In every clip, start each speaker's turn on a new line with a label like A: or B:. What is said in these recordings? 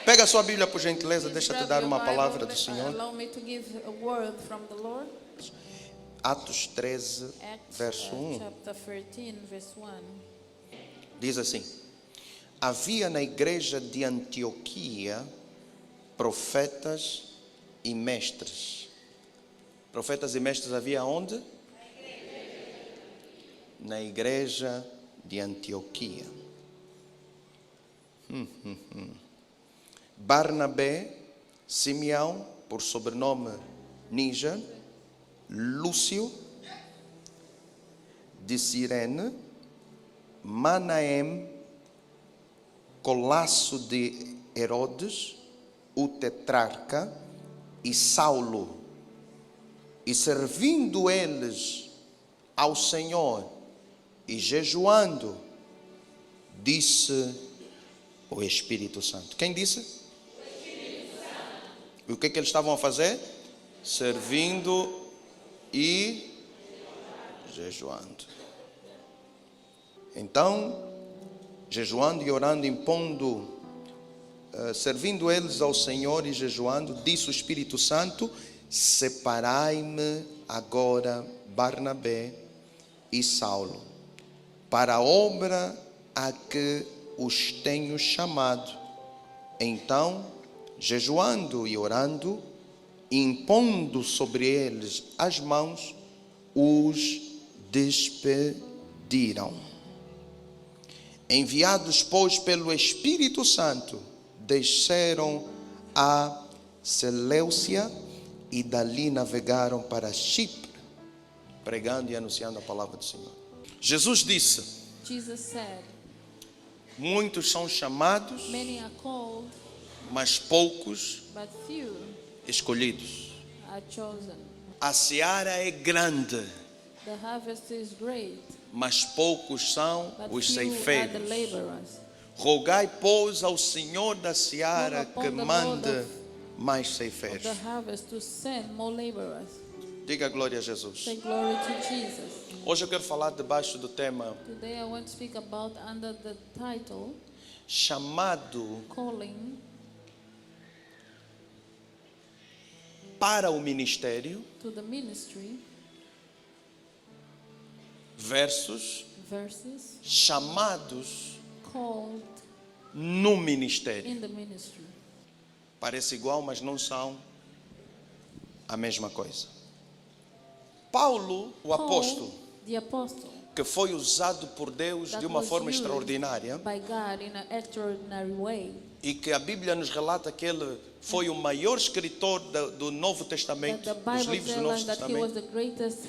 A: Pega a sua Bíblia, por gentileza, deixa-te dar uma palavra do Senhor.
B: Allow me to give a word from the Lord.
A: Atos 13,
B: Acts
A: verso 1.
B: chapter 13, verse 1.
A: Diz assim: havia na igreja de Antioquia profetas e mestres. Profetas e mestres havia onde? Na igreja de Antioquia. Barnabé, Simeão, por sobrenome Níger, Lúcio, de Cirene, Manaém, Colasso de Herodes, o tetrarca, e Saulo. E servindo eles ao Senhor e jejuando, disse o Espírito Santo. Quem disse? O Espírito Santo. E o que eles estavam a fazer? Servindo e jejuando. Então, jejuando e orando, impondo, servindo eles ao Senhor e jejuando, disse o Espírito Santo: separai-me agora Barnabé e Saulo para a obra a que os tenho chamado. Então, jejuando e orando, impondo sobre eles as mãos, os despediram. Enviados, pois, pelo Espírito Santo, desceram a Seleucia e dali navegaram para Chipre, pregando e anunciando a palavra do Senhor. Jesus disse:
B: Jesus said,
A: muitos são chamados,
B: many are called,
A: mas poucos
B: but few
A: escolhidos.
B: are chosen.
A: A seara é grande,
B: The harvest is great,
A: mas poucos são
B: but
A: os
B: few are the
A: ceifeiros.
B: laborers.
A: Rogai, pois, ao Senhor da seara
B: Call upon
A: que
B: the
A: mande
B: Lord
A: mais
B: Of
A: ceifeiros.
B: the harvest to send more laborers.
A: Diga glória a Jesus.
B: Say glory to Jesus.
A: Hoje eu quero falar debaixo do tema
B: Today I want to speak about under the title
A: chamado
B: calling
A: para o ministério
B: to the ministry
A: versus
B: versus
A: chamados
B: called
A: no ministério.
B: in the ministry.
A: Parece igual, mas não são a mesma coisa. Paulo, o apóstolo,
B: Paul, the apostle,
A: que foi usado por Deus
B: that
A: de uma
B: was
A: forma
B: used
A: extraordinária
B: by God in an extraordinary way.
A: e que a Bíblia nos relata que ele foi o maior escritor do Novo
B: That
A: Testamento,
B: the
A: dos
B: Bible
A: livros do
B: tells
A: Novo
B: us that he was
A: Testamento.
B: the greatest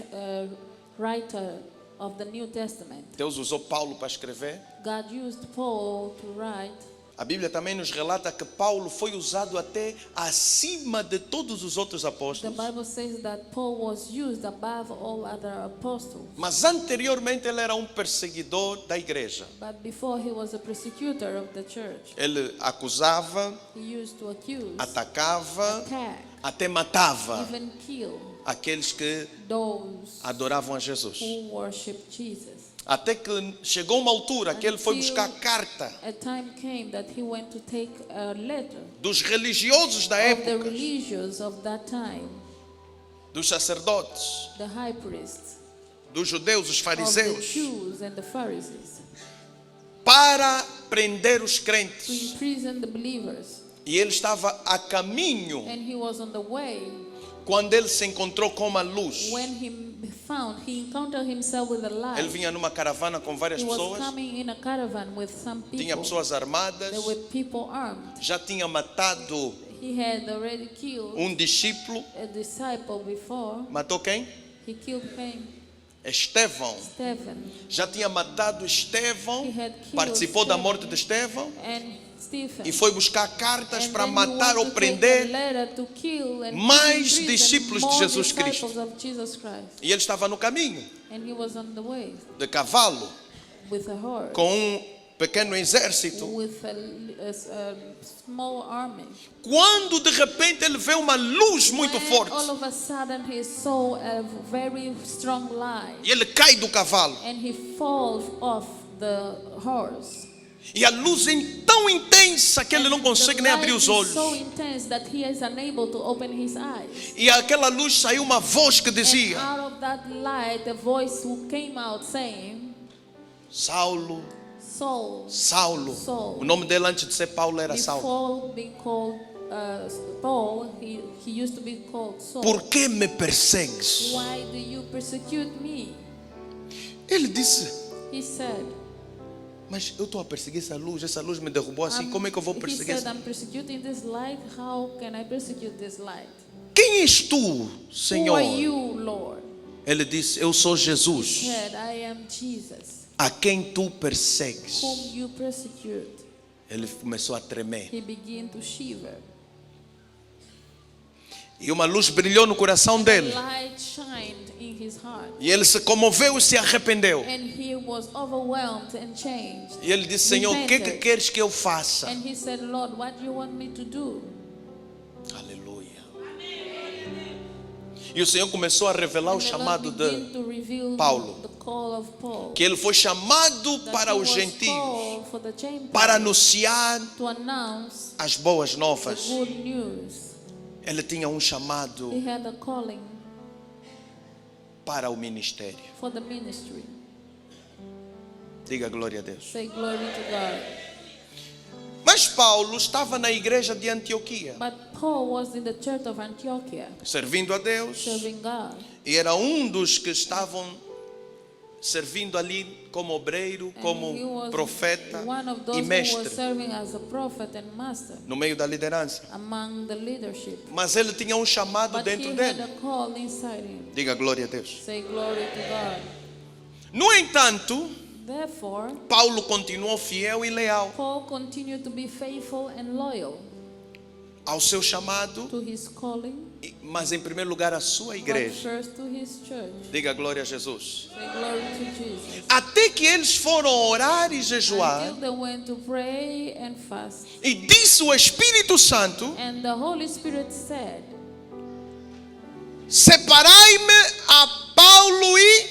B: writer of the New Testament.
A: Deus usou Paulo para escrever.
B: God used Paul to write.
A: A Bíblia também nos relata que Paulo foi usado até acima de todos os outros
B: The
A: apóstolos.
B: Bible says that Paul was used above all other apostles.
A: Mas anteriormente ele era um perseguidor da igreja.
B: But before he was a persecutor of the church.
A: Ele acusava,
B: He used to accuse,
A: atacava,
B: attack,
A: até matava
B: even kill
A: aqueles que
B: those
A: adoravam a Jesus.
B: who worship Jesus.
A: Até que chegou uma altura que ele foi buscar carta
B: A time came that he went to take a letter
A: dos religiosos da
B: of the
A: época,
B: religious of that time,
A: dos sacerdotes,
B: the high priests,
A: dos judeus, os
B: of the
A: fariseus,
B: Jews and the Pharisees,
A: para prender os
B: to
A: crentes.
B: imprison the believers.
A: E ele estava a caminho
B: And he was on the way
A: quando ele se encontrou com uma luz.
B: when he encountered himself with a light.
A: Ele vinha numa caravana com várias
B: He was
A: pessoas,
B: coming in a caravan with some
A: tinha
B: people.
A: pessoas armadas,
B: There were people armed.
A: já tinha matado
B: He had already killed
A: um discípulo.
B: a disciple before.
A: Matou quem?
B: He killed him,
A: Estevão.
B: Stephen.
A: Já tinha matado Estevão,
B: He had killed
A: participou da
B: Stephen.
A: morte de Estevão
B: And Stephen.
A: e foi buscar cartas
B: And
A: para
B: then he
A: matar
B: went
A: ou
B: to take a
A: prender.
B: letter to kill and
A: mais
B: imprison
A: discípulos de
B: more
A: Jesus
B: disciples
A: Cristo.
B: of Jesus Christ.
A: E ele estava no caminho,
B: And he was on the way
A: de cavalo,
B: with a horse,
A: com um pequeno exército.
B: with a small army.
A: Quando de repente ele vê uma luz muito
B: When
A: forte
B: all of a sudden he saw a very strong light,
A: e ele cai do cavalo.
B: and he falls off the horse.
A: E a luz é tão intensa que ele não consegue nem abrir os olhos.
B: So intense that he is unable to open his eyes.
A: E aquela luz saiu uma voz que
B: And
A: dizia:
B: out of that light, a voice who came out saying,
A: Saulo,
B: Saul,
A: Saulo.
B: Saul.
A: O nome dele antes de ser Paulo era Saulo.
B: before being called Paul, he used to be called Saul.
A: Por que me persegues?
B: Why do you persecute me?
A: Ele disse:
B: He said.
A: Mas eu estou a perseguir essa luz me derrubou assim, como é que eu vou
B: He
A: perseguir?
B: said, I'm persecuting this light. How can I persecute this light?
A: Quem és tu,
B: Who
A: Senhor?
B: are you, Lord?
A: Ele disse: Eu sou
B: He
A: Jesus,
B: said, I am Jesus,
A: a quem tu persegues.
B: whom you persecute.
A: Ele começou a tremer.
B: He began to shiver.
A: E uma luz brilhou no coração dele.
B: Light shined in his heart.
A: E ele se comoveu e se arrependeu.
B: And he was overwhelmed and changed.
A: E ele disse: Senhor, o que é que queres que eu faça?
B: And he said, Lord, what do you want me to do?
A: Aleluia. E o Senhor começou a revelar o
B: And the
A: chamado
B: Lord began
A: de
B: to reveal
A: Paulo.
B: the call of Paul.
A: que ele foi chamado
B: That
A: para
B: he
A: os
B: was
A: gentios,
B: called for the Gentiles
A: para anunciar
B: to announce
A: as boas
B: the
A: novas.
B: good news.
A: Ele tinha um chamado
B: He had a calling
A: para o ministério.
B: for the ministry.
A: Diga glória a Deus.
B: Say glory to God.
A: Mas Paulo estava na igreja de Antioquia,
B: But Paul was in the church of Antiochia,
A: servindo a Deus,
B: serving God.
A: e era um dos que estavam servindo ali como obreiro,
B: And
A: como
B: he was
A: profeta
B: one of
A: e
B: those who was
A: mestre
B: serving as a prophet and master
A: no meio da liderança.
B: among the leadership.
A: Mas ele tinha um chamado
B: But
A: dentro
B: he
A: dele.
B: had a call inside him.
A: Diga glória a Deus.
B: Say glory to God.
A: No entanto,
B: Therefore,
A: Paulo continuou fiel e leal
B: Paul continued to be faithful and loyal
A: ao seu chamado,
B: to his calling,
A: mas em primeiro lugar à sua
B: but
A: igreja.
B: first to his church.
A: Diga glória a Jesus.
B: Say glory to Jesus.
A: Até que eles foram orar e jejuar,
B: Until they went to pray and fast.
A: e disse o Espírito Santo:
B: And the Holy Spirit said,
A: Separai-me a Paulo e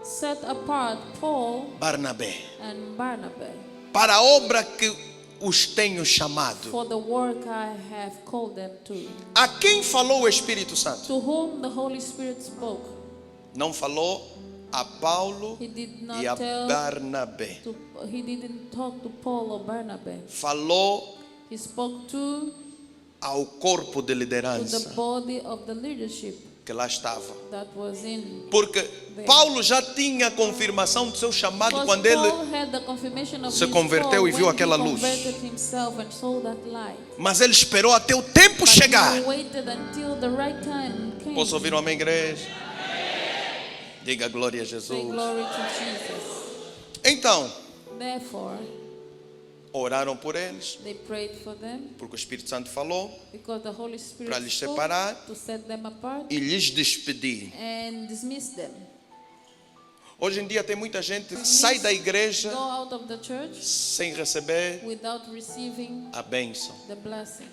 B: set apart Paul
A: Barnabé
B: and Barnabas
A: para a obra que os tenho chamado.
B: for the work I have called them to.
A: A quem falou o Espírito Santo?
B: To whom the Holy Spirit spoke.
A: Não falou a Paulo
B: He did not
A: e a
B: tell
A: Barnabé.
B: he didn't talk to Paul or Barnabas.
A: Falou
B: He spoke to
A: ao corpo de
B: the
A: liderança
B: body of the leadership
A: que lá estava.
B: that was in.
A: Porque Paulo já tinha a confirmação do seu chamado
B: Because
A: quando ele
B: Paul had the confirmation of
A: se
B: his
A: converteu
B: call
A: e viu
B: when
A: aquela
B: he
A: luz.
B: converted himself and saw that light.
A: Mas ele esperou até o tempo
B: But
A: chegar.
B: he waited until the right time came.
A: Posso ouvir um amém, igreja? Diga glória a
B: Say
A: Jesus.
B: glory to Jesus.
A: Então,
B: Therefore,
A: oraram por eles,
B: they prayed for them
A: porque o Espírito Santo falou,
B: because the Holy Spirit
A: para lhes
B: spoke
A: separar
B: to set them apart
A: e lhes despedir.
B: and dismiss them.
A: Hoje em dia tem muita gente que sai da igreja
B: Go out of the church
A: sem receber
B: without receiving
A: a bênção.
B: the blessing.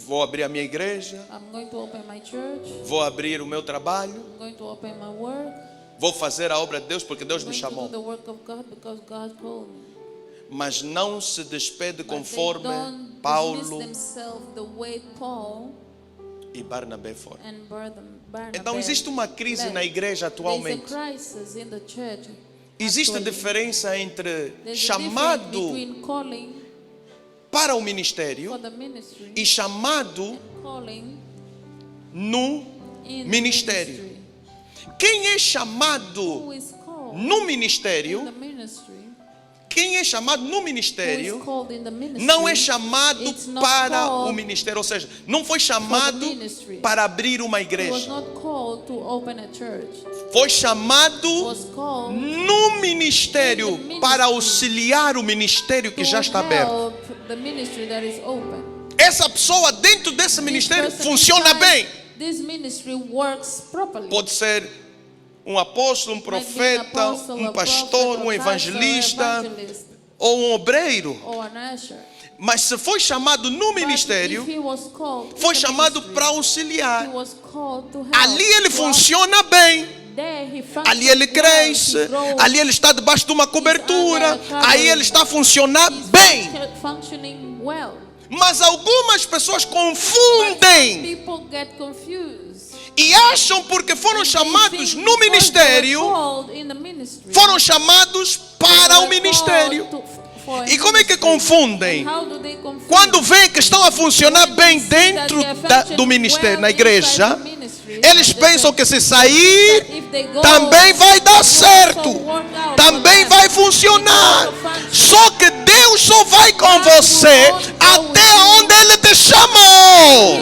A: Vou abrir a minha igreja,
B: I'm going to open my church.
A: vou abrir o meu trabalho,
B: I'm going to open my work.
A: vou fazer a obra de Deus porque Deus
B: I'm
A: me
B: going to do
A: chamou.
B: the work of God because God called me.
A: Mas não se despede
B: But
A: conforme
B: they don't dismiss
A: Paulo
B: themselves the way Paul
A: e Barnabé foram.
B: and Barnabas.
A: Então existe uma crise
B: led.
A: na igreja
B: There's a
A: atualmente.
B: crisis in the church.
A: Existe
B: actually.
A: diferença entre
B: There's a difference
A: chamado
B: between calling
A: para o
B: for
A: ministério
B: the ministry
A: e chamado
B: and calling
A: no
B: in
A: ministério.
B: the ministry.
A: Quem é chamado
B: Who is called
A: no
B: in the
A: ministério,
B: ministry?
A: quem é chamado no
B: Who is
A: ministério,
B: called in the ministry?
A: não é chamado
B: It's not
A: para
B: called
A: o ministério, ou seja, não foi chamado
B: ministry.
A: para abrir uma
B: He was
A: igreja.
B: not called to open a church.
A: Foi
B: He
A: chamado
B: was called
A: no ministério para auxiliar o ministério que
B: to
A: já está aberto.
B: help the ministry that is open.
A: Essa pessoa dentro desse
B: This
A: ministério
B: person
A: funciona
B: inside
A: bem.
B: This ministry works properly.
A: Pode ser um apóstolo, um
B: Might be an
A: profeta,
B: apostle,
A: um
B: a
A: pastor,
B: prophet,
A: um
B: a
A: evangelista
B: pastor, evangelist,
A: ou um obreiro.
B: or an usher.
A: Mas se foi chamado no
B: But
A: ministério,
B: if he was called in
A: foi
B: the
A: chamado
B: ministry,
A: para
B: he
A: auxiliar.
B: was called to help.
A: Ali ele
B: to
A: funciona bem.
B: there he functions
A: ali ele
B: well,
A: cresce,
B: he grows,
A: ali ele está debaixo de uma cobertura, aí ele está a funcionar
B: he's
A: bem.
B: functioning well.
A: Mas algumas pessoas confundem
B: People get confused.
A: e acham porque foram chamados no ministério, foram chamados para o ministério. E como é que confundem? Quando veem que estão a funcionar bem dentro do ministério, na igreja, eles pensam que se sair, também vai dar certo, também vai funcionar. Só que Deus só vai com você até onde Ele te chamou.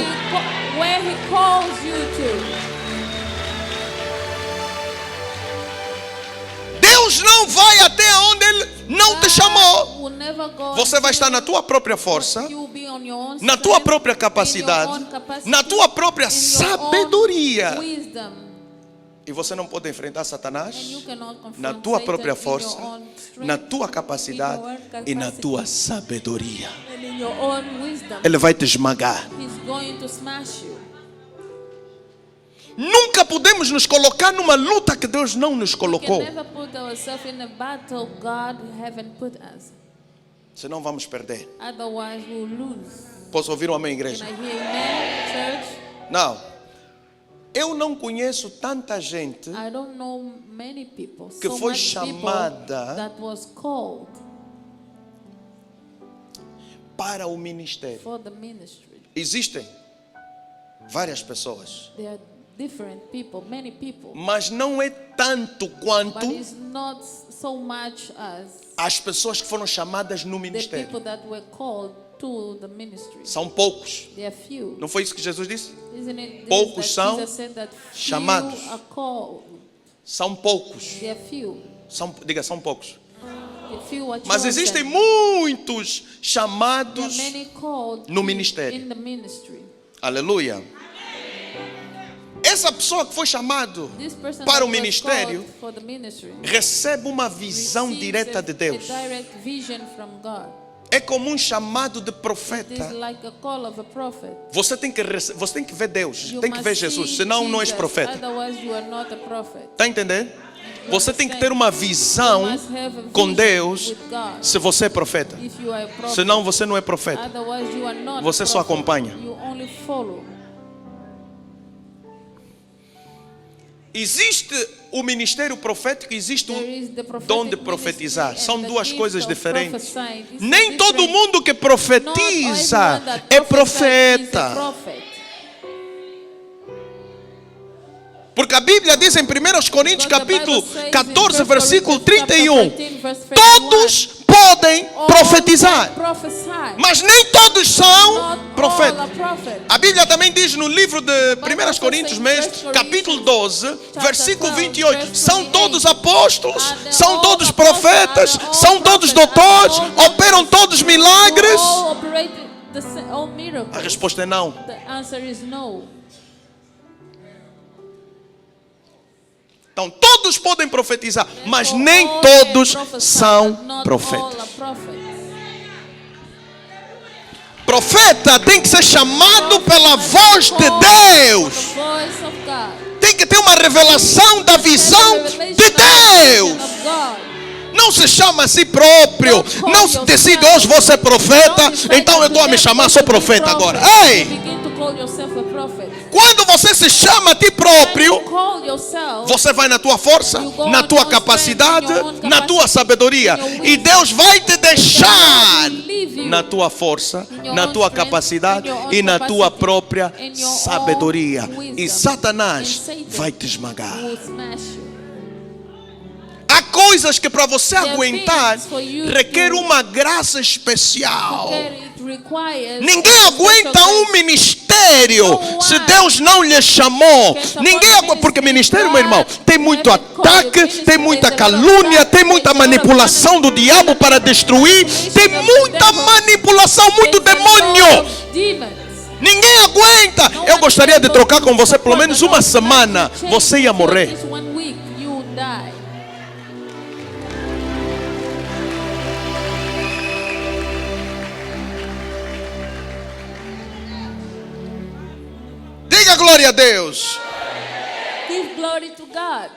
A: Deus não vai até onde Ele não te chamou. Você vai estar na tua própria força, na tua própria capacidade, na tua própria sabedoria. E você não pode enfrentar Satanás na tua própria força, na tua capacidade e na tua sabedoria. Ele vai te esmagar. Nunca podemos nos colocar numa luta que Deus não nos colocou. Senão vamos perder. Posso ouvir um amém, igreja? Não. Eu não conheço tanta gente que foi chamada para o ministério. Existem várias pessoas.
B: Different people, many people.
A: Mas não é tanto quanto
B: But it's not so much as
A: as pessoas que foram chamadas no
B: the
A: ministério.
B: people that were called to the ministry.
A: São poucos.
B: They are few.
A: Não foi isso que Jesus disse?
B: Isn't it this
A: Poucos
B: that
A: são
B: Jesus said that few
A: chamados.
B: are called?
A: São poucos.
B: They are few.
A: Diga, são poucos.
B: The few are
A: Mas
B: chosen.
A: existem muitos
B: There
A: chamados
B: are many called
A: no ministério.
B: in the ministry.
A: Aleluia. Essa pessoa que foi chamado
B: This person
A: para
B: that
A: o
B: was
A: ministério
B: called for the ministry
A: recebe uma visão
B: receives
A: direta de Deus.
B: a direct vision from God.
A: É como um chamado de
B: It is
A: profeta.
B: like a call of a prophet.
A: Você tem que ver Deus,
B: You
A: tem que ver
B: must
A: Jesus,
B: see
A: senão não és
B: Jesus,
A: profeta.
B: Otherwise you are not a prophet.
A: Está entendendo? Você tem que ter uma visão
B: You must have a
A: com
B: vision
A: Deus
B: with God.
A: se você é profeta.
B: If you are a prophet.
A: Senão você não é profeta.
B: Otherwise you are not
A: Você
B: a
A: só
B: prophet.
A: acompanha.
B: You only follow.
A: Existe o ministério profético, existe
B: There
A: o
B: is the prophetic
A: dom de
B: ministry
A: profetizar.
B: and
A: São
B: the
A: duas
B: gift
A: coisas
B: of
A: diferentes.
B: prophesying. This is
A: Nem todo
B: different.
A: mundo que
B: Not
A: profetiza
B: everyone that
A: é
B: prophesies is a
A: profeta.
B: prophet.
A: Porque a Bíblia diz em 1 Coríntios
B: Because the
A: capítulo
B: Bible says
A: 14,
B: in 1
A: versículo
B: Corinthians
A: 31,
B: chapter 13, verse 31,
A: todos podem
B: all
A: profetizar,
B: can prophesy.
A: mas nem todos são
B: Not all
A: profetas.
B: are prophets.
A: A Bíblia também diz no livro de 1
B: also
A: Coríntios
B: says,
A: mesmo,
B: 1
A: capítulo 12, versículo
B: 12,
A: 28,
B: verse
A: são
B: 28.
A: todos apóstolos,
B: Are they
A: são
B: all
A: todos
B: apostles?
A: profetas,
B: Are they all
A: são todos
B: prophets?
A: doutores,
B: Are they all
A: operam todos milagres?
B: You all operate all miracles.
A: A resposta é não.
B: The answer is no.
A: Então todos podem profetizar, mas
B: Therefore,
A: nem
B: all
A: todos
B: can prophesy,
A: são
B: but not all
A: profetas.
B: are prophets.
A: Profeta tem que ser chamado pela voz de Deus.
B: The voice of God.
A: Tem que ter uma revelação da visão de Deus. Não se chama a si próprio. Não se decide, hoje vou ser profeta, então eu estou a me chamar, sou profeta agora. Ei! Quando você se chama a ti próprio, você vai na tua força, na tua capacidade, na tua sabedoria. E Deus vai te deixar na tua força, na tua capacidade e na tua própria sabedoria. E Satanás vai te esmagar. Há coisas que para você aguentar requer uma graça especial. Ninguém aguenta um ministério se Deus não lhe chamou. Ninguém aguenta, porque ministério, meu irmão, tem muito ataque, tem muita calúnia, tem muita manipulação do diabo para destruir, tem muita manipulação, muito demônio. Ninguém aguenta. Eu gostaria de trocar com você pelo menos uma semana. Você ia morrer. Diga glória a Deus.
B: Give glory to God.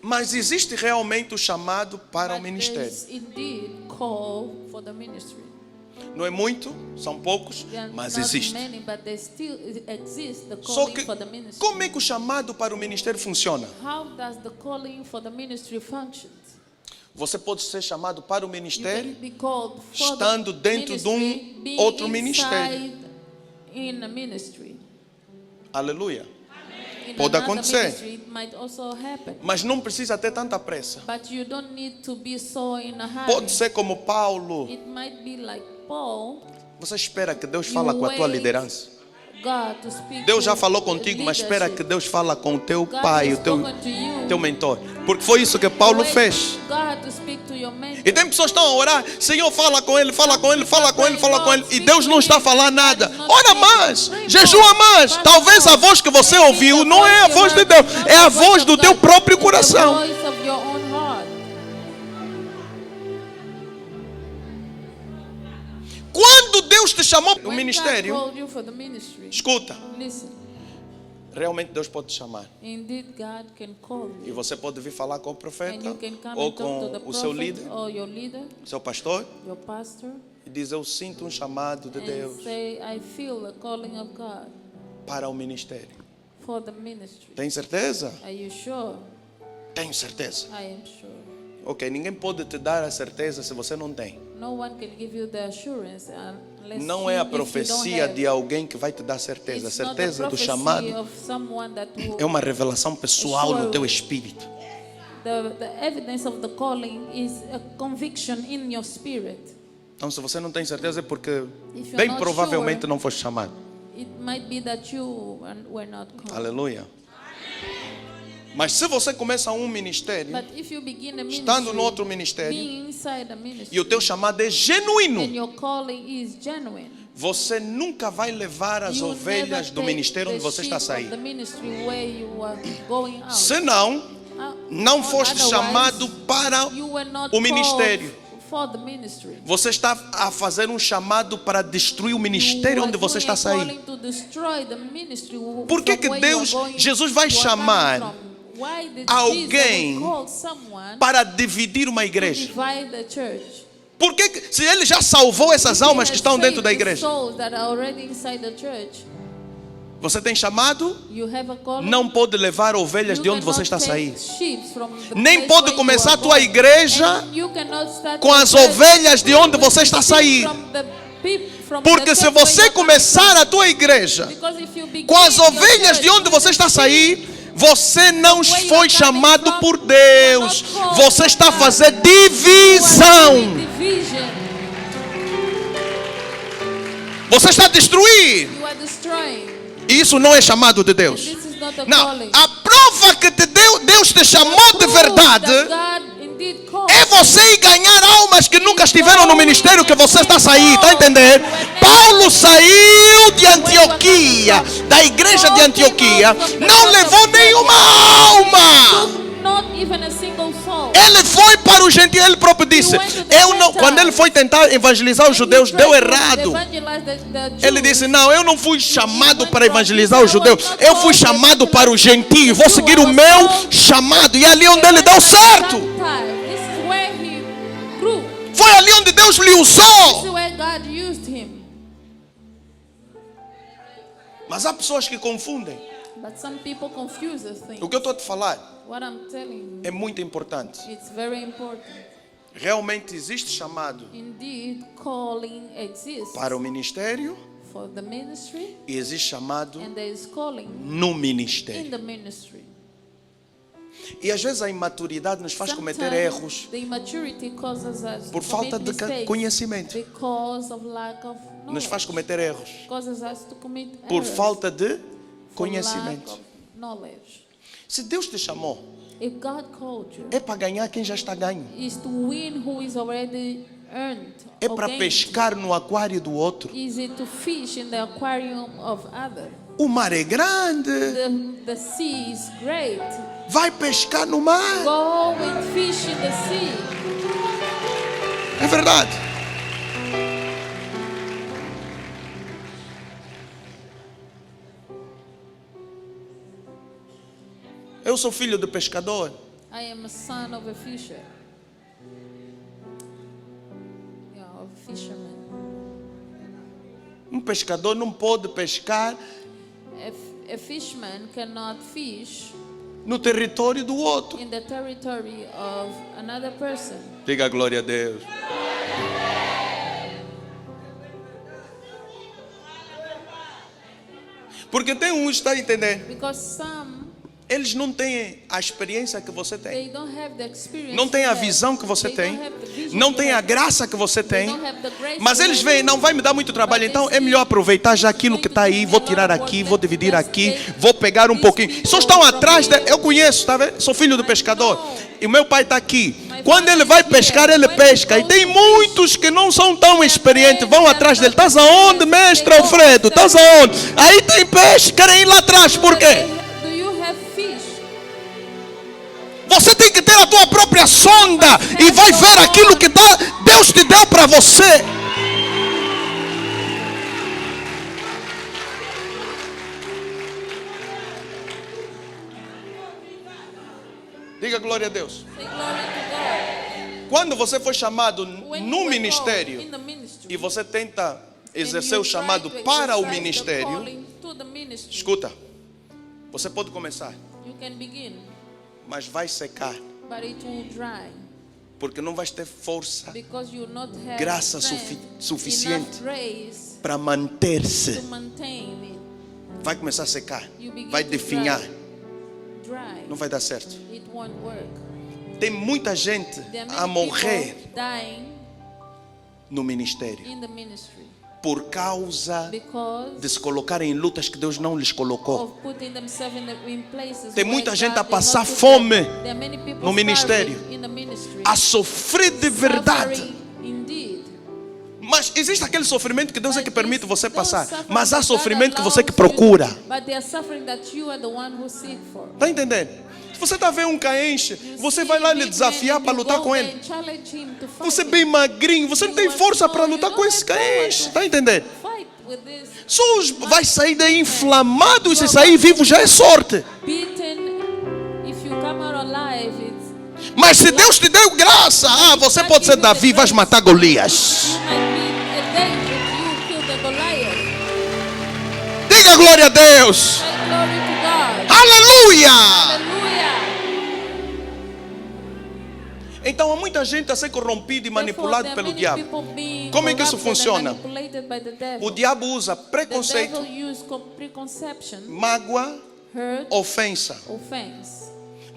A: Mas existe realmente o chamado para o
B: But there
A: ministério.
B: is indeed call for the ministry.
A: Não é muito, são poucos,
B: There are
A: mas
B: not
A: existe.
B: many, but there still exists the
A: Só
B: calling
A: que,
B: for the ministry.
A: como é que o chamado para o ministério funciona?
B: How does the calling for the ministry function?
A: Você pode ser chamado para o
B: You can
A: ministério
B: be called for
A: estando
B: the
A: dentro de
B: ministry, being
A: outro
B: inside
A: ministério.
B: in a ministry.
A: Aleluia.
B: In
A: Pode
B: another
A: acontecer.
B: ministry, it might also happen.
A: Mas não precisa ter tanta pressa.
B: But you don't need to be so in a hurry.
A: Pode ser como Paulo.
B: It might be like Paul.
A: Você espera que Deus fala com a tua
B: wait
A: liderança.
B: God to speak
A: Deus já
B: to
A: falou contigo, mas espera
B: leadership.
A: que Deus fala com o teu
B: God
A: pai,
B: has
A: o teu
B: spoken to you.
A: teu mentor. Porque foi isso que Paulo
B: Wait
A: fez.
B: God to speak to your mentor.
A: E tem pessoas que estão a orar, Senhor, fala com ele, fala com ele, fala com ele, fala com ele. E Deus não está a falar nada. Ora mais, jejua mais. Talvez a voz que você ouviu não é a voz de Deus, é a voz do teu próprio coração.
B: It's the voice of your own heart.
A: Quando Deus te chamou para o
B: When
A: ministério,
B: God called you for the ministry,
A: escuta,
B: listen,
A: realmente Deus pode te chamar.
B: indeed God can call
A: E
B: you.
A: você pode vir falar com o
B: And
A: profeta
B: you can come
A: ou
B: and talk to
A: com
B: the
A: o seu
B: prophet
A: líder,
B: or your leader,
A: seu pastor,
B: your pastor,
A: e diz: eu sinto um chamado de
B: and
A: Deus
B: say, I feel the calling of God
A: para o ministério.
B: for the ministry.
A: Tem certeza?
B: Are you sure?
A: Tenho certeza.
B: I am sure.
A: Ok, ninguém pode te dar a certeza se você não tem.
B: No one can give you the assurance unless
A: Não é a
B: if you don't
A: profecia
B: have.
A: de alguém que vai te dar certeza. A
B: It's not the
A: certeza do
B: prophecy
A: chamado
B: of someone that will,
A: é uma revelação pessoal no teu espírito.
B: the evidence of the calling is a conviction in your spirit.
A: Então, se você não tem certeza, é porque
B: If you're
A: bem
B: not
A: provavelmente
B: sure,
A: não foste chamado.
B: It might be that you were not called.
A: Aleluia. Mas se você começa um ministério,
B: But if you begin a ministry,
A: estando no outro ministério,
B: being inside a ministry,
A: e o teu chamado é genuíno,
B: and your calling is genuine,
A: você nunca vai levar as
B: you
A: ovelhas
B: never
A: do
B: take
A: ministério onde
B: the
A: você está a
B: sheep of
A: sair.
B: the ministry where you are going out.
A: Se não, não foste
B: Otherwise,
A: chamado para
B: you were not
A: o ministério.
B: called for the ministry.
A: Você está a fazer um chamado para destruir o ministério onde você está a sair.
B: Por
A: que Deus, Jesus vai chamar alguém para dividir uma igreja? Porque se Ele já salvou essas almas que estão dentro da igreja, você tem chamado, não pode levar ovelhas de onde você está a sair. Nem pode começar a tua igreja com as ovelhas de onde você está a sair. Porque se você começar a tua igreja com as ovelhas de onde você está a sair, você não foi chamado por Deus. Você está a fazer divisão. Você está a destruir. E isso não é chamado de Deus. Não, a prova que Deus te chamou de verdade é você ir ganhar almas que nunca estiveram no ministério que você está a sair, está a entender? Paulo saiu de Antioquia, da igreja de Antioquia, não levou nenhuma alma. Ele foi para o gentio, ele próprio disse, quando ele foi tentar evangelizar os judeus, deu errado. Ele disse, não, eu não fui chamado para evangelizar os judeus, eu fui chamado para o gentio, vou seguir o meu chamado, e é ali onde ele deu certo. Foi ali onde Deus lhe usou. Mas há pessoas que confundem. O que eu estou a te falar é muito importante. Realmente existe chamado para o ministério e existe chamado no ministério. E às vezes a imaturidade nos faz cometer erros por falta de conhecimento. Nos faz cometer erros por falta de conhecimento. Se Deus te chamou, é para ganhar quem já está ganho. É para pescar no aquário do outro. O mar é grande. Vai pescar no mar. É verdade. Eu sou filho de pescador.
B: I am a son of a fisher. Yeah, of a fisherman.
A: Um pescador não pode pescar
B: A fishman cannot fish
A: no território do outro.
B: in the territory of another person.
A: Diga glória a Deus. Porque tem uns, está entendendo?
B: Because some,
A: Eles não têm a experiência que você tem.
B: they don't have the experience.
A: Não tem
B: you
A: a
B: have.
A: visão que você
B: They
A: tem.
B: don't have the vision
A: Não
B: you
A: tem a
B: have.
A: graça que você
B: They
A: tem.
B: don't have the grace
A: Mas
B: you
A: eles
B: have.
A: veem, não vai me dar muito trabalho, então é melhor aproveitar já aquilo que está aí. Vou tirar aqui, vou dividir aqui, vou pegar um pouquinho. Só estão atrás, eu conheço, tá vendo? Sou filho do pescador. E o meu pai está aqui. Quando ele vai pescar, ele pesca. E tem muitos que não são tão experientes, vão atrás dele. Estás aonde, mestre Alfredo? Estás aonde? Aí tem peixe, querem ir lá atrás. Por quê?
B: Do you have fish?
A: Você tem que ter a tua própria sonda e vai ver aquilo que Deus te deu para você. Diga glória a Deus.
B: Say glory to God.
A: Quando você foi chamado
B: When you
A: no
B: were
A: ministério
B: called in the ministry,
A: e você tenta
B: and
A: exercer
B: you
A: o
B: try
A: chamado
B: to
A: para o
B: exercise the
A: ministério,
B: calling to the ministry,
A: escuta, você pode começar,
B: you can begin,
A: mas vai secar,
B: but it will dry
A: porque não vais ter força
B: because you not have
A: Graça
B: strength,
A: suficiente
B: enough grace
A: para manter-se.
B: to maintain it.
A: Vai começar a secar,
B: You begin
A: vai
B: to
A: definhar,
B: dry.
A: não vai dar certo.
B: It won't work.
A: Tem muita gente
B: There are
A: a
B: many
A: morrer
B: people dying
A: no ministério
B: in the ministry
A: por causa
B: because
A: de se colocarem em lutas que Deus não lhes colocou.
B: of putting themselves in places
A: Tem
B: where
A: muita
B: God
A: gente a
B: did not
A: passar
B: put
A: fome
B: them. There are many people
A: no ministério,
B: starving in the ministry,
A: a sofrer de verdade.
B: suffering indeed.
A: Mas existe aquele sofrimento que Deus é que
B: But
A: permite
B: this-
A: você
B: those
A: passar.
B: suffering
A: Mas há
B: that God
A: sofrimento que você que
B: allows you-
A: procura.
B: But they are suffering that you are the one who seek for.
A: Está entendendo? Se você está vendo um caenche,
B: You
A: você
B: see
A: vai lá
B: a
A: lhe
B: big
A: desafiar
B: man
A: para
B: and you
A: lutar
B: go
A: com
B: there
A: ele.
B: and challenge him to fight
A: Você é
B: him.
A: bem magrinho, você não tem força para lutar com esse caenche. Está entendendo?
B: Fight with this
A: Só vai sair daí inflamado e se sair vivo já é sorte.
B: beaten. If you come out alive, it's
A: Mas se Deus te deu graça, você pode ser Davi, vais matar Golias.
B: you might be a David, you kill the Goliath.
A: Diga glória a Deus.
B: Say glory to God.
A: Aleluia!
B: Hallelujah.
A: Então há muita gente a ser corrompida e manipulada
B: Therefore,
A: pelo
B: there are many
A: diabo.
B: people being
A: Como é que isso
B: corrupted and
A: funciona?
B: manipulated by the devil.
A: O diabo usa
B: The
A: preconceito,
B: devil used preconception,
A: mágoa,
B: hurt,
A: ofensa,
B: offense,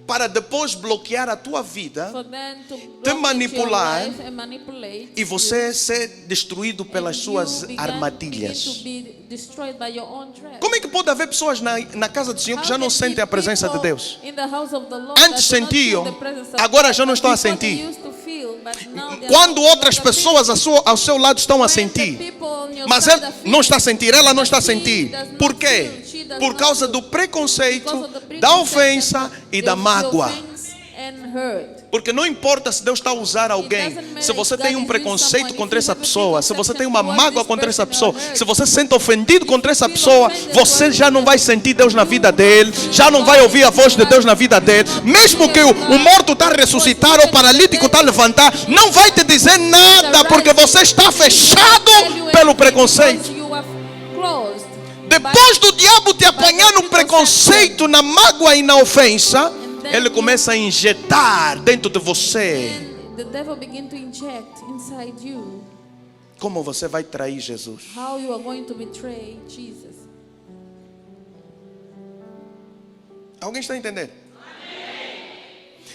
A: para depois bloquear a tua vida
B: for them to
A: te
B: block your
A: manipular
B: life and manipulate
A: e você ser destruído pelas
B: and
A: suas
B: you begin
A: armadilhas.
B: to be destroyed by your own trap.
A: Como é que pode haver pessoas na casa do Senhor que
B: How
A: já não
B: can
A: sentem a presença de
B: people
A: Deus?
B: in the house of the Lord
A: Antes
B: that do not feel
A: sentiam,
B: the presence of
A: agora
B: God,
A: já não
B: but
A: estão a
B: before they
A: sentir.
B: used to feel, but now they are
A: Quando
B: no
A: outras
B: longer
A: pessoas
B: feeling.
A: ao seu lado estão a
B: When the
A: sentir,
B: people on your
A: mas
B: side
A: ele
B: are feeling,
A: não está a sentir, ela não está a
B: but
A: sentir.
B: he does not
A: Por quê?
B: feel, she does
A: Por
B: not
A: causa
B: feel.
A: do preconceito,
B: Because of the
A: da
B: preconception,
A: ofensa e da
B: the
A: mágoa.
B: offense and hurt.
A: Porque não importa se Deus está a usar alguém, se você tem um preconceito contra essa pessoa, se você tem uma mágoa contra essa pessoa, se você se sente ofendido contra essa pessoa, você já não vai sentir Deus na vida dele, já não vai ouvir a voz de Deus na vida dele. Mesmo que o morto está a ressuscitar ou o paralítico está a levantar, não vai te dizer nada porque você está fechado pelo preconceito.
B: You are closed.
A: Depois do diabo te apanhar no preconceito, na mágoa e na ofensa, ele começa a injetar dentro de você.
B: And the devil begin to inject inside you
A: Como você vai trair Jesus?
B: how you are going to betray Jesus.
A: Alguém está entendendo?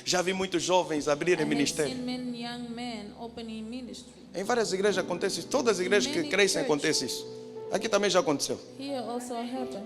A: Já vi muitos jovens
B: I
A: abrirem
B: have
A: ministério.
B: seen many young men opening ministry.
A: Em várias igrejas acontece isso. Todas as igrejas que crescem acontece isso. Aqui também já aconteceu.
B: Here also happened.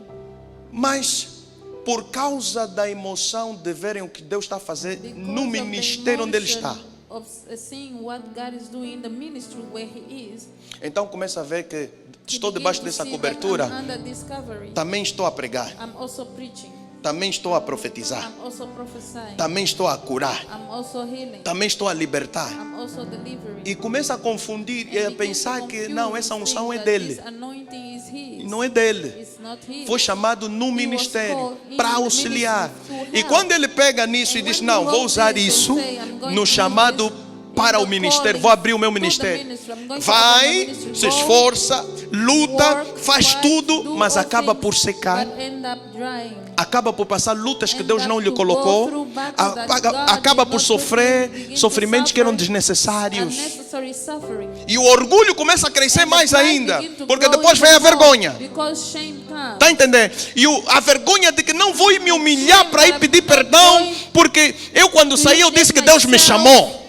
A: Mas por causa da emoção de verem o que Deus está a fazer
B: Because
A: no
B: of the
A: ministério onde Ele
B: emotion
A: está,
B: of seeing what God is doing in the ministry where He is.
A: então começa a ver que
B: you
A: estou
B: begin
A: debaixo
B: to
A: dessa
B: see
A: cobertura,
B: that I'm under this covering.
A: também estou a pregar,
B: I'm also preaching.
A: também estou a profetizar,
B: I'm also prophesying.
A: também estou a curar,
B: I'm also healing.
A: também estou a libertar.
B: I'm also delivering.
A: E começa a confundir e a
B: And begin to
A: pensar que
B: confuse
A: não, essa unção é
B: that
A: dele.
B: this anointing is His.
A: Não é dele.
B: It's not his.
A: Foi chamado no ministério
B: called in
A: para
B: the
A: auxiliar.
B: ministry to
A: E
B: help.
A: quando ele pega nisso e
B: And
A: diz,
B: when
A: não,
B: he
A: vou
B: wrote
A: usar
B: this and
A: isso
B: say, I'm going
A: no
B: to
A: chamado
B: use this
A: para
B: in
A: o
B: the
A: ministério,
B: calling
A: vou abrir o meu
B: to the
A: ministério.
B: ministry. I'm going to open
A: Vai,
B: my ministry.
A: se
B: Go,
A: esforça, luta,
B: work,
A: faz
B: fight,
A: tudo,
B: do
A: mas
B: all
A: acaba
B: things,
A: por secar.
B: but end up drying.
A: Acaba por passar lutas que
B: End
A: Deus
B: up
A: não lhe
B: to
A: colocou.
B: go through battles that God
A: Acaba
B: did
A: por
B: not
A: sofrer
B: put him, begin to
A: sofrimentos que eram
B: suffer
A: desnecessários.
B: unnecessary suffering.
A: E o orgulho começa a crescer
B: And the
A: mais
B: pride
A: ainda,
B: begin to
A: porque
B: grow
A: depois vem a
B: even more,
A: vergonha.
B: because shame comes.
A: Está a entender? E a vergonha de que não vou me humilhar para ir pedir perdão, porque eu quando saí eu disse que Deus me chamou.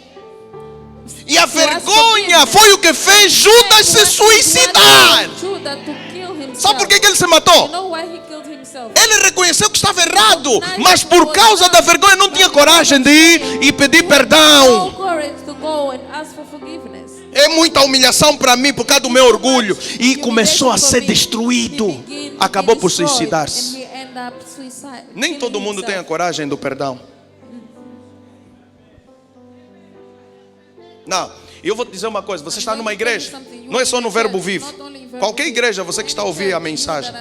A: E a vergonha foi o que fez Judas se suicidar. Sabe por que ele se matou? Ele reconheceu que estava errado, mas por causa da vergonha não tinha coragem de ir e pedir perdão. É muita humilhação para mim por causa do meu orgulho. E começou a ser destruído. Acabou por suicidar-se. Nem todo mundo tem a coragem do perdão. Não, eu vou te dizer uma coisa. Você está numa igreja, não é só no Verbo Vivo. Qualquer igreja, você que está a ouvir a mensagem,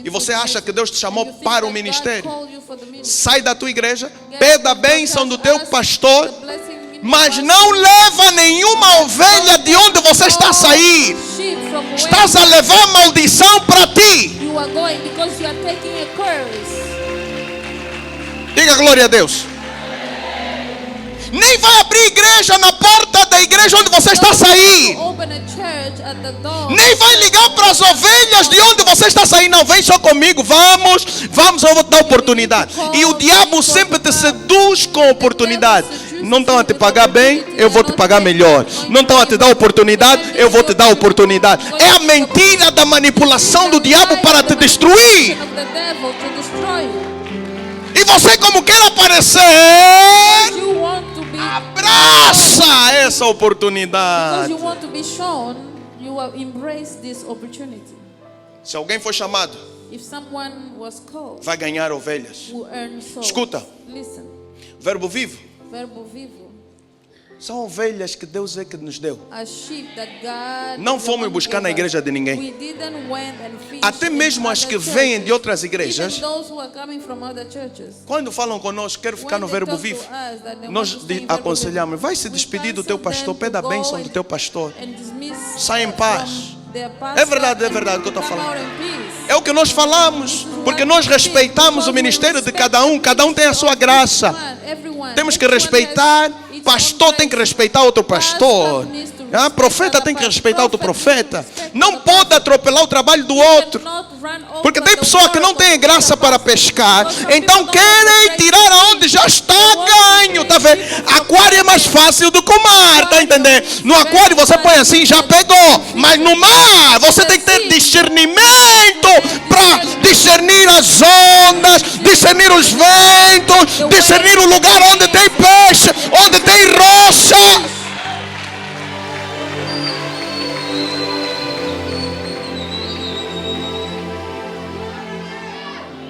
A: e você acha que Deus te chamou para o ministério, sai da tua igreja, pede a bênção do teu pastor, mas não leva nenhuma ovelha de onde você está a sair. Estás a levar maldição para ti. Diga glória a Deus. Nem vai abrir igreja na porta da igreja onde você está a sair. Nem vai ligar para as ovelhas de onde você está a sair. Não, vem só comigo, vamos, eu vou te dar oportunidade. E o diabo sempre te seduz com oportunidade. Não estão a te pagar bem, eu vou te pagar melhor. Não estão a te dar oportunidade, eu vou te dar oportunidade. É a mentira da manipulação do diabo para te destruir. E você, como quer aparecer, abraça essa oportunidade. Se alguém for chamado, vai ganhar ovelhas. Escuta, Verbo Vivo são ovelhas que Deus é que nos deu. Não fomos buscar na igreja de ninguém. Até mesmo as que vêm de outras igrejas, quando falam conosco, quero ficar no Verbo Vivo, nós aconselhamos, vai se despedir do teu pastor, pede a bênção do teu pastor, sai em paz. É verdade o que eu estou falando. É o que nós falamos, porque nós respeitamos o ministério de cada um tem a sua graça. Temos que respeitar. Pastor tem que respeitar outro pastor. Profeta tem que respeitar outro profeta. Não pode atropelar o trabalho do outro. Porque tem pessoas que não têm graça para pescar, então querem tirar aonde já está ganho. Tá vendo? Aquário é mais fácil do que o mar, tá entendendo? No aquário você põe assim, já pegou. Mas no mar você tem que ter discernimento para discernir as ondas, discernir os ventos, discernir o lugar onde tem peixe, onde tem rocha.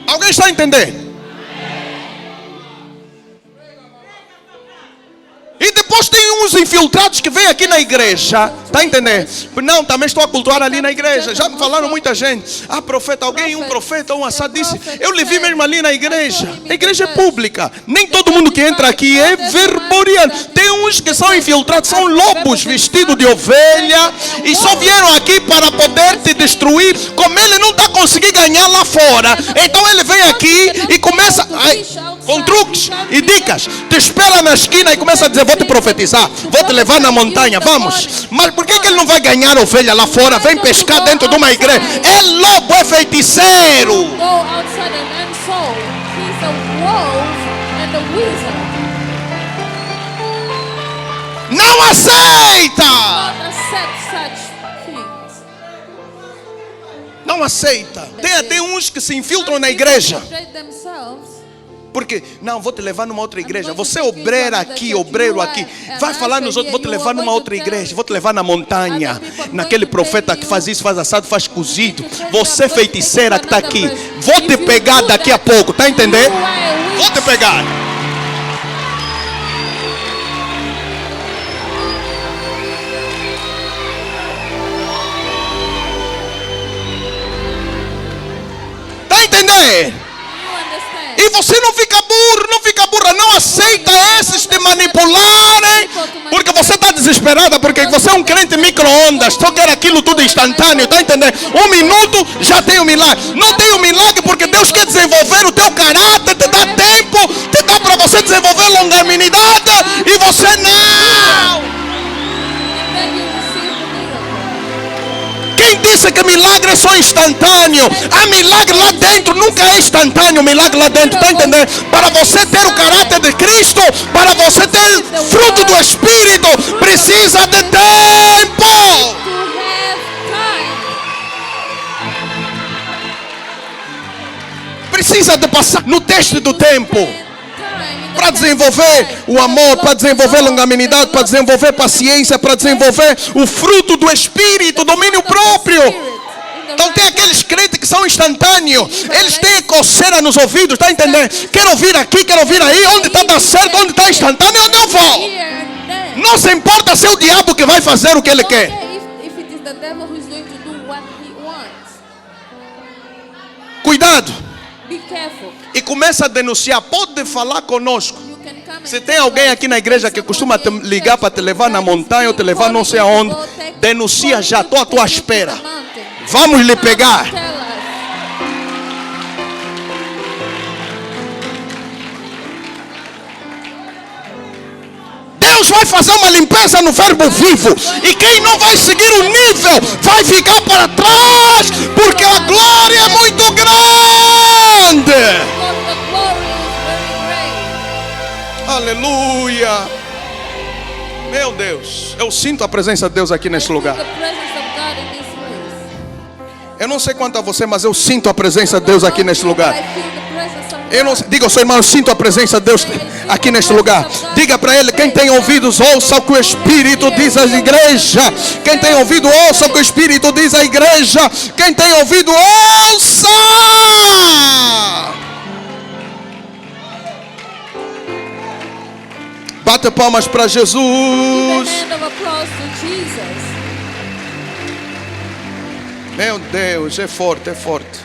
A: Alguém está a entender? E depois tem uns infiltrados que vêm aqui na igreja. Está a entender? Não, também estou a cultuar ali na igreja. Já me falaram muita gente. Profeta, um profeta, um assado disse. Eu lhe vi mesmo ali na igreja. A igreja é pública. Nem todo mundo que entra aqui é verboriano. Tem uns que são infiltrados, são lobos vestidos de ovelha. E só vieram aqui para poder te destruir. Como ele não está conseguindo ganhar lá fora, então ele vem aqui e começa com truques e dicas. Te espera na esquina e começa a dizer, vou te profetizar, vou te levar na montanha, vamos. Mas por que ele não vai ganhar ovelha lá fora? Vem pescar dentro de uma igreja. É lobo, é feiticeiro. Não aceita. Não aceita. Tem até uns que se infiltram na igreja. Porque, não, vou te levar numa outra igreja. Você é obreiro aqui, obreiro aqui. Vai falar nos outros, vou te levar numa outra igreja. Vou te levar na montanha. Naquele profeta que faz isso, faz assado, faz cozido. Você feiticeira que está aqui. Vou te pegar daqui a pouco, tá entendendo? Vou te pegar. entender?
B: You understand?
A: E você não fica burro, não fica burra, não aceita esses te manipularem, porque você está desesperada, porque você é um crente micro-ondas, só quer aquilo tudo instantâneo, está entendendo? 1 minuto já tem o milagre. Não tem o milagre porque Deus quer desenvolver o teu caráter, te dá tempo, te dá para você desenvolver longanimidade, e você não.
B: Then you receive the miracle.
A: Quem disse que milagre é só instantâneo? Há milagre lá dentro, nunca é instantâneo. Milagre lá dentro, está entendendo? Para você ter o caráter de Cristo, para você ter fruto do Espírito, precisa de tempo.
B: To have time.
A: Precisa de passar no teste do tempo.
B: Time in the
A: Para desenvolver o amor, para desenvolver longanimidade, para desenvolver paciência, para desenvolver o fruto do Espírito, domínio próprio. Então tem aqueles crentes que são instantâneos. Eles têm coceira nos ouvidos, está entendendo? Quero ouvir aqui, quero ouvir aí. Onde está dando certo, onde está instantâneo, onde eu vou. Não se importa se é o diabo que vai fazer o que ele quer.
B: If it is the devil who is going to do what he wants,
A: Cuidado.
B: be careful.
A: E começa a denunciar. Pode falar conosco.
B: You can come and
A: Se tem alguém aqui na igreja que costuma te ligar para te levar na montanha ou te levar não sei aonde, denuncia já. Estou à tua espera. Vamos lhe pegar.
B: Tell us.
A: Deus vai fazer uma limpeza no verbo vivo. E quem não vai seguir o nível vai ficar para trás, porque a glória é muito grande.
B: Because the glory is very great.
A: Aleluia. Meu Deus, eu sinto a presença de Deus aqui neste lugar.
B: The presence of God in this place.
A: Eu não sei quanto a você, mas eu sinto a presença de Deus aqui neste lugar.
B: I feel the presence of
A: Eu não,
B: God.
A: diga ao seu irmão, eu sinto a presença de Deus aqui neste lugar. Diga para ele, quem tem ouvidos, ouça o que o Espírito diz à igreja. Quem tem ouvido, ouça o que o Espírito diz à igreja. Quem tem ouvido, ouça. Bate palmas para
B: Give a
A: Jesus.
B: hand of applause to Jesus.
A: Meu Deus, é forte, é forte.